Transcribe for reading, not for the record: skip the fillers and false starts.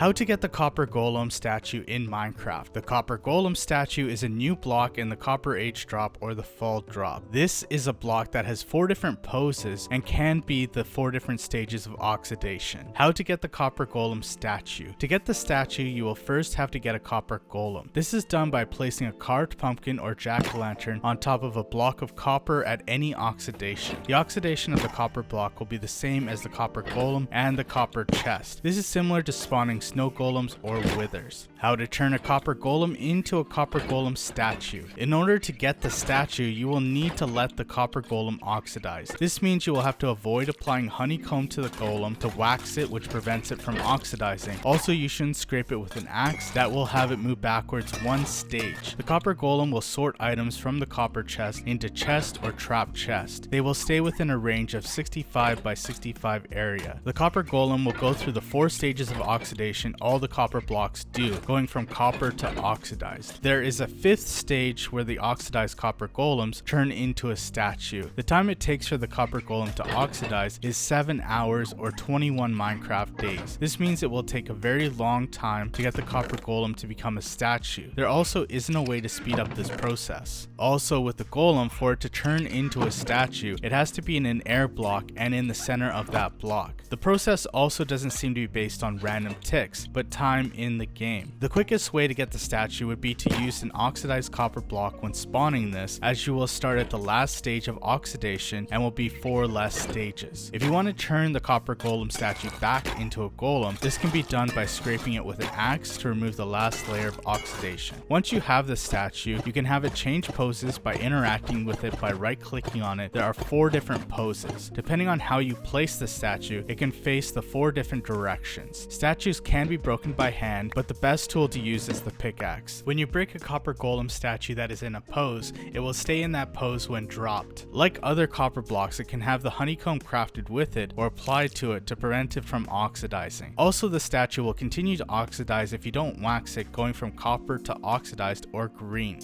How to get the copper golem statue in Minecraft. The copper golem statue is a new block in the copper age drop or the fall drop. This is a block that has 4 different poses and can be the 4 different stages of oxidation. How to get the copper golem statue. To get the statue, you will first have to get a copper golem. This is done by placing a carved pumpkin or jack-o'-lantern on top of a block of copper at any oxidation. The oxidation of the copper block will be the same as the copper golem and the copper chest. This is similar to spawning snow golems or withers. How to turn a copper golem into a copper golem statue. In order to get the statue, you will need to let the copper golem oxidize. This means you will have to avoid applying honeycomb to the golem to wax it, which prevents it from oxidizing. Also, you shouldn't scrape it with an axe. That will have it move backwards 1 stage. The copper golem will sort items from the copper chest into chest or trap chest. They will stay within a range of 65 by 65 area. The copper golem will go through the 4 stages of oxidation all the copper blocks do, going from copper to oxidized. There is a 5th stage where the oxidized copper golems turn into a statue. The time it takes for the copper golem to oxidize is 7 hours or 21 Minecraft days. This means it will take a very long time to get the copper golem to become a statue. There also isn't a way to speed up this process. Also, with the golem, for it to turn into a statue, it has to be in an air block and in the center of that block. The process also doesn't seem to be based on random ticks, but time in the game. The quickest way to get the statue would be to use an oxidized copper block when spawning this, as you will start at the last stage of oxidation and will be 4 less stages. If you want to turn the copper golem statue back into a golem, this can be done by scraping it with an axe to remove the last layer of oxidation. Once you have the statue, you can have it change poses by interacting with it by right-clicking on it. There are 4 different poses. Depending on how you place the statue, it can face the 4 different directions. Statues can be broken by hand, but the best tool to use is the pickaxe. When you break a copper golem statue that is in a pose, it will stay in that pose when dropped. Like other copper blocks, it can have the honeycomb crafted with it or applied to it to prevent it from oxidizing. Also, the statue will continue to oxidize if you don't wax it, going from copper to oxidized or green.